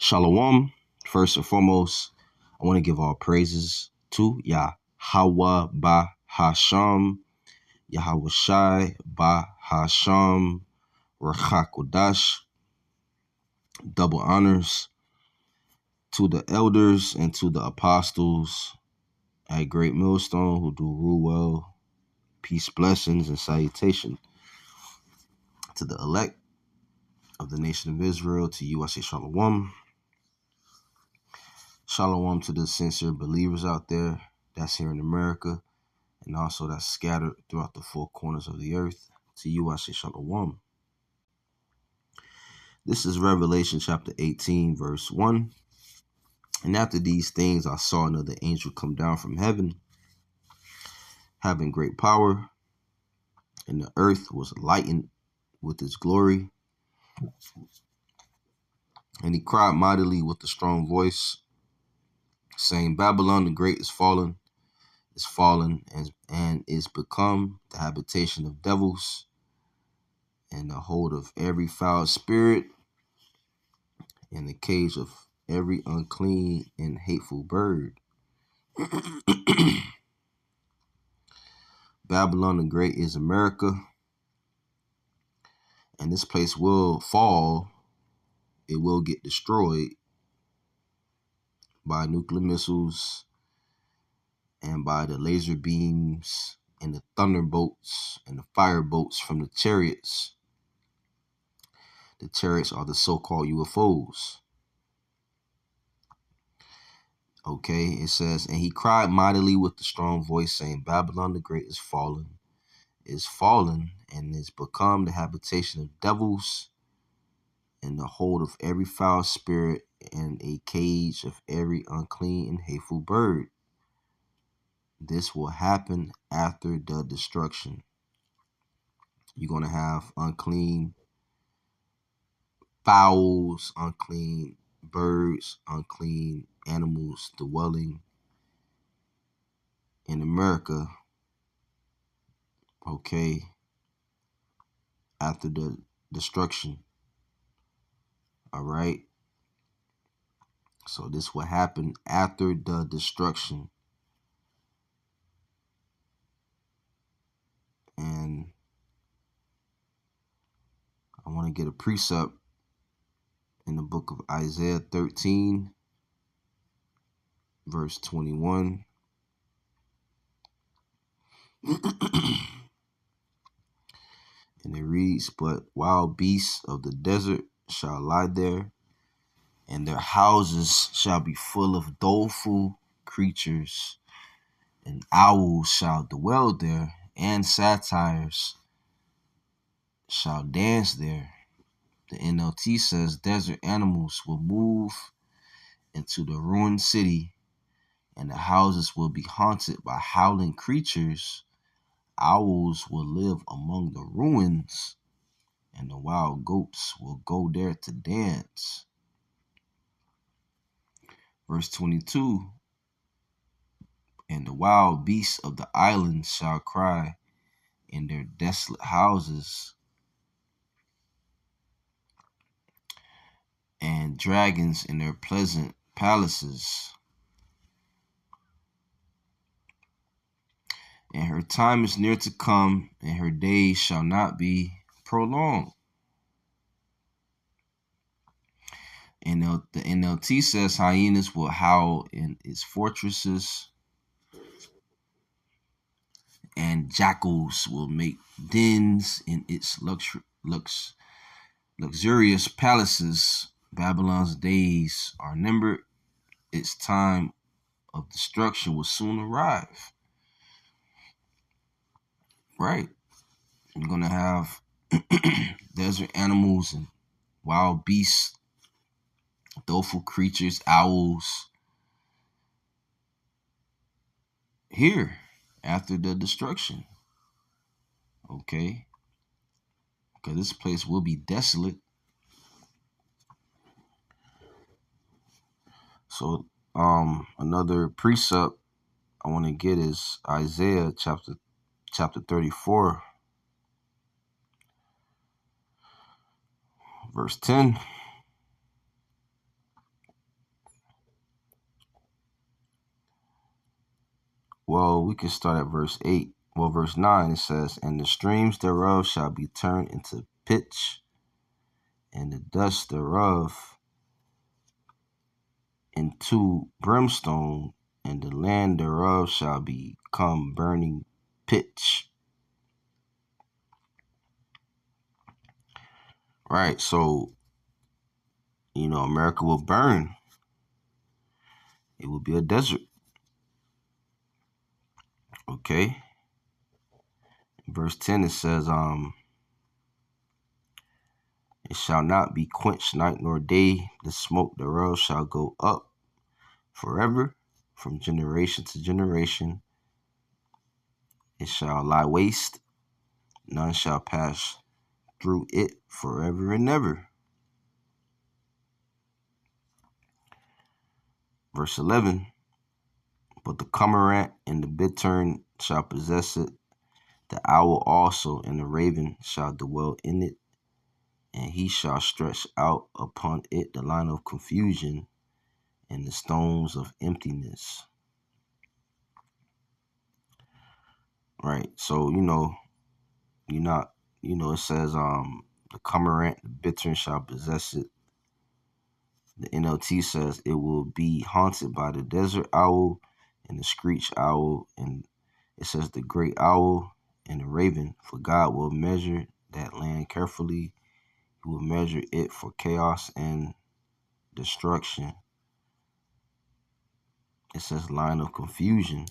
Shalom. First and foremost, I want to give all praises to Yahweh Ba Hasham, Yahweh Shai Ba Hasham, Rachakodash. Double honors to the elders and to the apostles at Great Millstone who do rule well. Peace, blessings, and salutation to the elect of the nation of Israel. To you, I say Shalom. Shalom to the sincere believers out there that's here in America and also that's scattered throughout the four corners of the earth. To you, I say Shalom. This is Revelation chapter 18, verse 1. And after these things, I saw another angel come down from heaven, having great power, and the earth was lightened with its glory. And he cried mightily with a strong voice, saying, Babylon the Great is fallen, and is become the habitation of devils, and the hold of every foul spirit, and the cage of every unclean and hateful bird. Babylon the Great is America, and this place will fall. It will get destroyed by nuclear missiles and by the laser beams and the thunderbolts and the fireboats from the chariots. The chariots are the so-called UFOs. Okay, it says, and he cried mightily with a strong voice, saying, Babylon the Great is fallen, and is become the habitation of devils, and the hold of every foul spirit, and a cage of every unclean and hateful bird. This will happen after the destruction. You're going to have unclean fowls, unclean birds, unclean animals dwelling in America, okay, after the destruction. All right. So this will happen after the destruction. And I want to get a precept in the book of Isaiah 13, verse 21. And it reads, but wild beasts of the desert shall lie there, and their houses shall be full of doleful creatures, and owls shall dwell there, and satyrs shall dance there. The NLT says desert animals will move into the ruined city, and the houses will be haunted by howling creatures. Owls will live among the ruins, and the wild goats will go there to dance. Verse 22, and the wild beasts of the islands shall cry in their desolate houses, and dragons in their pleasant palaces. And her time is near to come, and her days shall not be prolonged. And the NLT says hyenas will howl in its fortresses, and jackals will make dens in its luxurious palaces. Babylon's days are numbered. Its time of destruction will soon arrive. Right. You're going to have desert animals and wild beasts, doleful creatures, owls, here after the destruction. Okay. Because this place will be desolate. So another precept I want to get is Isaiah chapter 34, verse 10. we can start at verse 8. Well, verse 9, it says, "And the streams thereof shall be turned into pitch, and the dust thereof into brimstone, and the land thereof shall become burning pitch." Right, so, America will burn. It will be a desert. Okay. Verse 10, it says, "It shall not be quenched night nor day. The smoke thereof shall go up forever, from generation to generation. It shall lie waste. None shall pass through it forever and ever." Verse 11, "But the cormorant and the bittern shall possess it. The owl also and the raven shall dwell in it. And he shall stretch out upon it the line of confusion and the stones of emptiness." Right. So, you're not, it says, the cormorant, the bittern shall possess it. The NLT says it will be haunted by the desert owl and the screech owl. And it says the great owl and the raven, for God will measure that land carefully. He will measure it for chaos and destruction. It says line of confusion.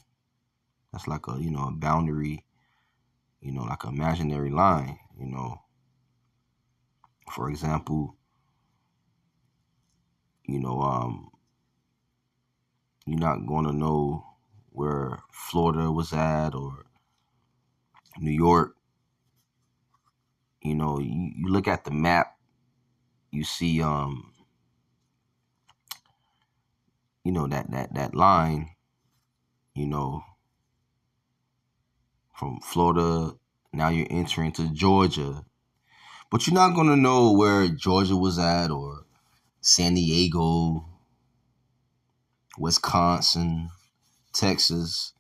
That's like a boundary, like an imaginary line, For example, you're not going to know where Florida was at or New York. You look at the map, you see, that line, you know, from Florida. Now you're entering to Georgia, but you're not going to know where Georgia was at or San Diego, Wisconsin, Texas.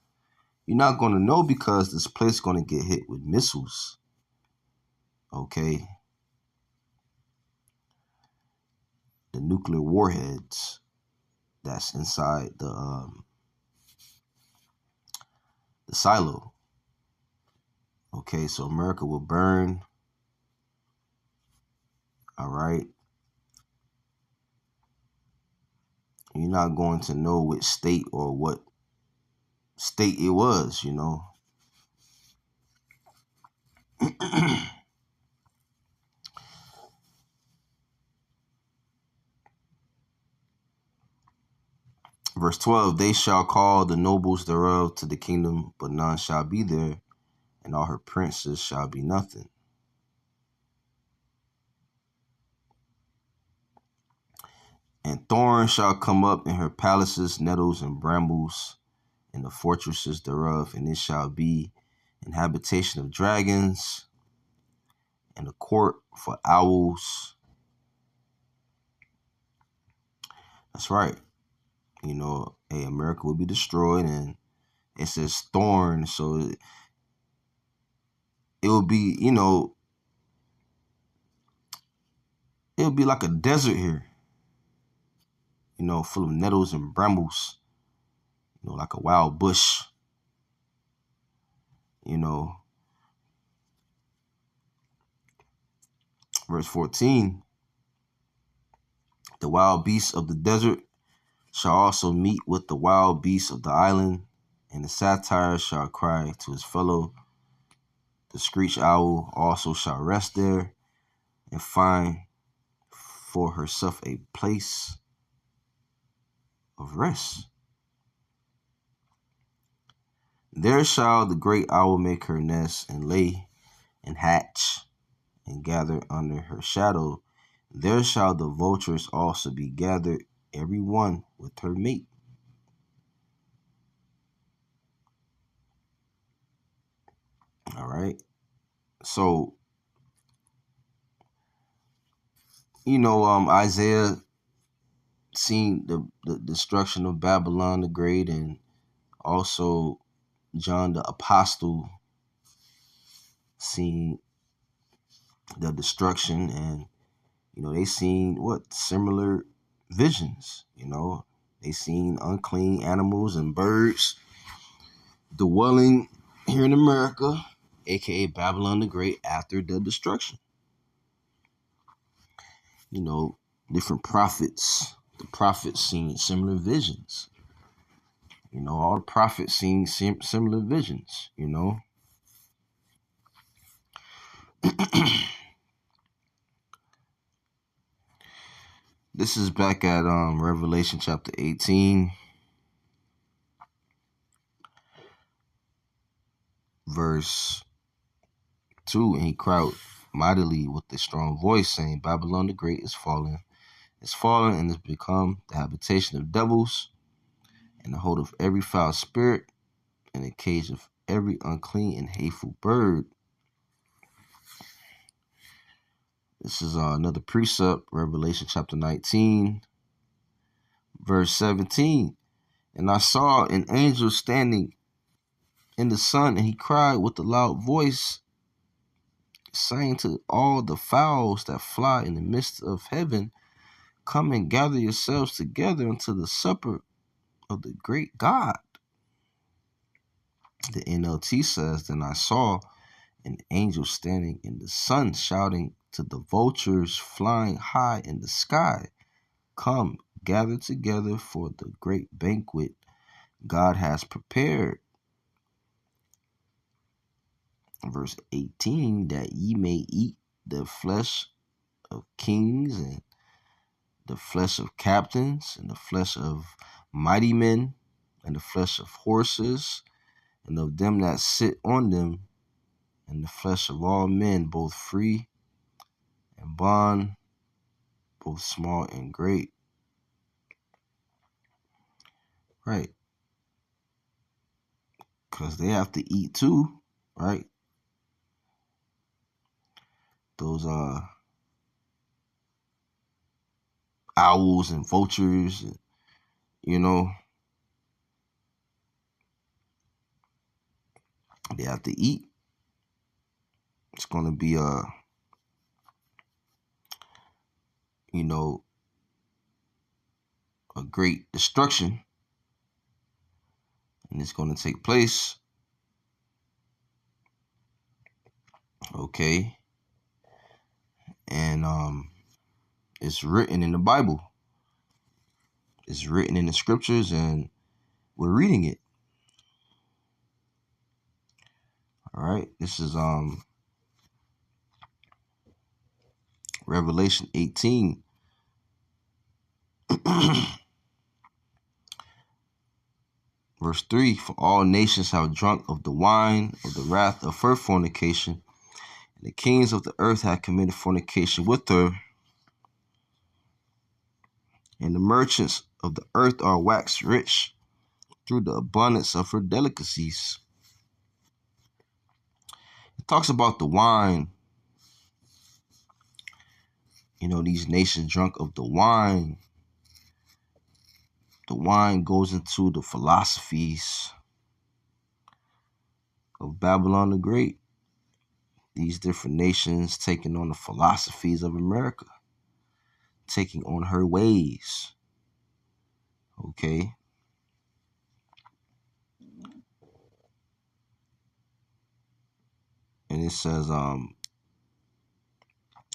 You're not going to know because this place is going to get hit with missiles. Okay. The nuclear warheads that's inside the silo. Okay, so America will burn. All right. You're not going to know which state or what state it was, Verse 12, "They shall call the nobles thereof to the kingdom, but none shall be there, and all her princes shall be nothing." "And thorns shall come up in her palaces, nettles and brambles in the fortresses thereof, and it shall be an habitation of dragons and a court for owls." That's right. America will be destroyed, and it says thorn, so it will be, it will be like a desert here, full of nettles and brambles, like a wild bush, Verse 14, "The wild beasts of the desert shall also meet with the wild beasts of the island, and the satyr shall cry to his fellow. The screech owl also shall rest there and find for herself a place of rest. There shall the great owl make her nest and lay and hatch and gather under her shadow. There shall the vultures also be gathered, every one with her mate." All right. So, Isaiah seen the destruction of Babylon the Great, and also, John the Apostle seen the destruction, and they seen what similar visions. They seen unclean animals and birds dwelling here in America, aka Babylon the Great, after the destruction. Different prophets. The prophets seen similar visions. All the prophets seen similar visions. This is back at Revelation chapter 18, verse 2. And he cried mightily with a strong voice, saying, Babylon the Great is fallen. It's fallen and has become the habitation of devils, and the hold of every foul spirit, and the cage of every unclean and hateful bird. This is another precept, Revelation chapter 19, verse 17. And I saw an angel standing in the sun, and he cried with a loud voice, saying to all the fowls that fly in the midst of heaven, come and gather yourselves together unto the supper of the great God. The NLT says, Then I saw an angel standing in the sun, shouting to the vultures flying high in the sky, come, gather together for the great banquet God has prepared. Verse 18, that ye may eat the flesh of kings, and the flesh of captains, and the flesh of mighty men, and the flesh of horses, and of them that sit on them, and the flesh of all men, both free and bond, both small and great. Right. Because they have to eat too, right? Those owls and vultures, they have to eat. It's going to be a great destruction, and it's going to take place. Okay. And it's written in the Bible. It's written in the scriptures, and we're reading it. All right. This is Revelation 18. Verse 3, for all nations have drunk of the wine of the wrath of her fornication, and the kings of the earth have committed fornication with her, and the merchants of the earth are waxed rich through the abundance of her delicacies. It talks about the wine. These nations drunk of the wine. The wine goes into the philosophies of Babylon the Great. These different nations taking on the philosophies of America, taking on her ways. Okay. And it says,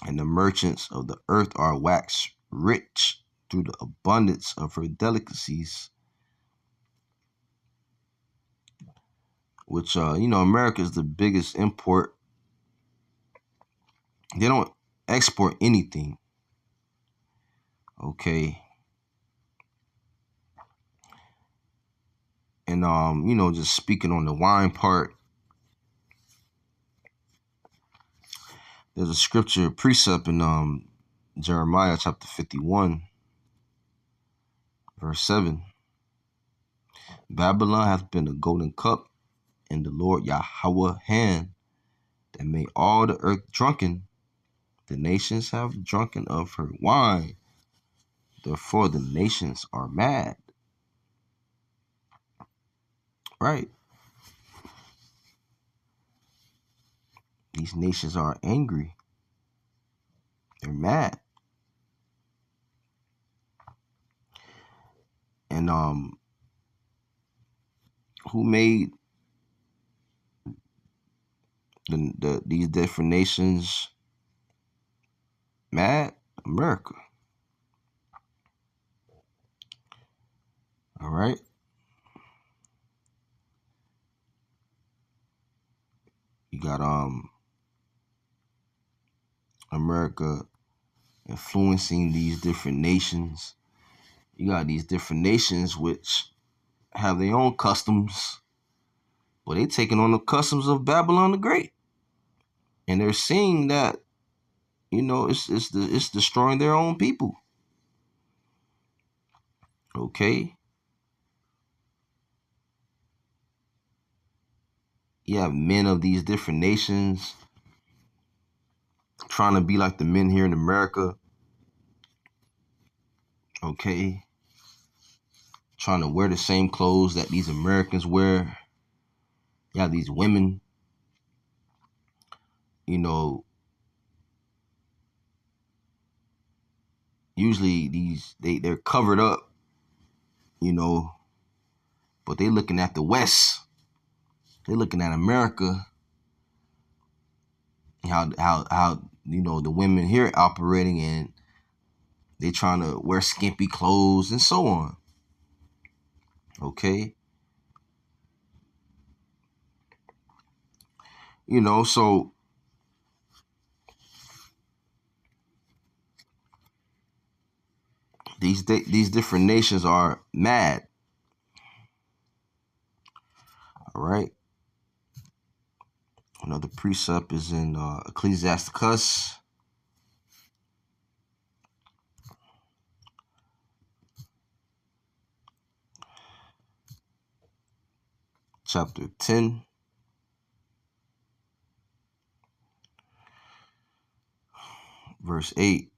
and the merchants of the earth are waxed rich through the abundance of her delicacies. Which, America is the biggest import. They don't export anything. Okay. And, just speaking on the wine part, there's a scripture precept in Jeremiah chapter 51, verse 7. Babylon hath been a golden cup in the Lord Yahweh hand, that made all the earth drunken. The nations have drunken of her wine. Therefore the nations are mad. Right. These nations are angry. They're mad. And who made these different nations mad? America. All right. You got America influencing these different nations. You got these different nations which have their own customs, but they taking on the customs of Babylon the Great, and they're seeing that it's destroying their own people. Okay, you have men of these different nations trying to be like the men here in America. Okay, trying to wear the same clothes that these Americans wear. You have these women, usually they're covered up, but they looking at the West. They're looking at America, how the women here operating, and they trying to wear skimpy clothes and so on. Okay, so these different nations are mad. All right. Another precept is in Ecclesiasticus chapter 10, verse 8.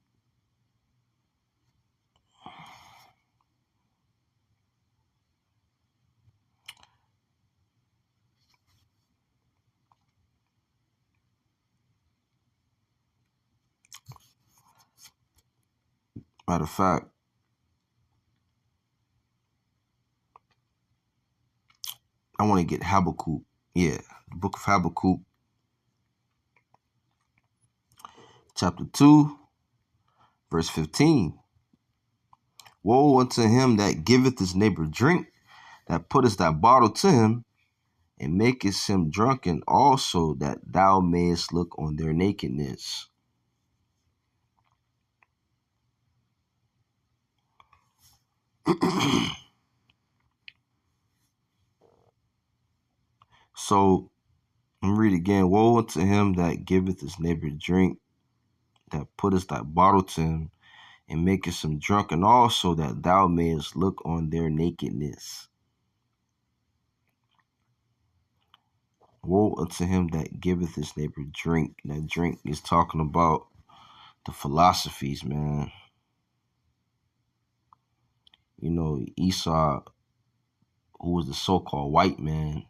Matter of fact, I want to get Habakkuk. Yeah, the book of Habakkuk, chapter 2, verse 15. Woe unto him that giveth his neighbor drink, that putteth that bottle to him, and makest him drunken also, that thou mayest look on their nakedness. So, I'm read again. Woe unto him that giveth his neighbor drink, that putteth that bottle to him, and makest him drunken also, that thou mayest look on their nakedness. Woe unto him that giveth his neighbor drink. That drink is talking about the philosophies, man. Esau, who was the so-called white man,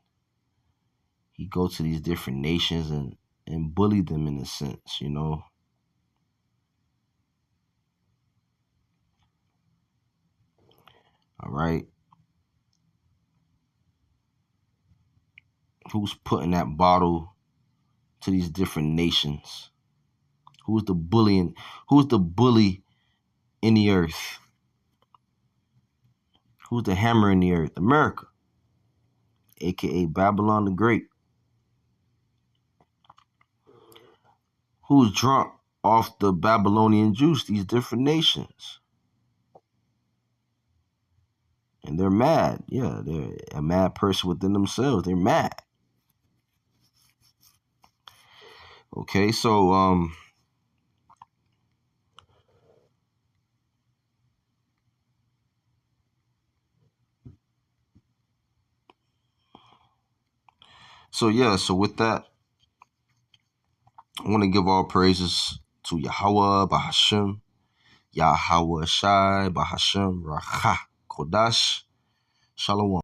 he go to these different nations and bully them in a sense, All right. Who's putting that bottle to these different nations? Who's the bully in the earth? Who's the hammer in the earth? America, aka Babylon the Great. Who's drunk off the Babylonian juice? These different nations. And they're mad. Yeah, they're a mad person within themselves. They're mad. Okay, so so with that, I want to give all praises to Yahweh Bahashem, Yahweh Shai Bahashem Racha Kodash Shalom.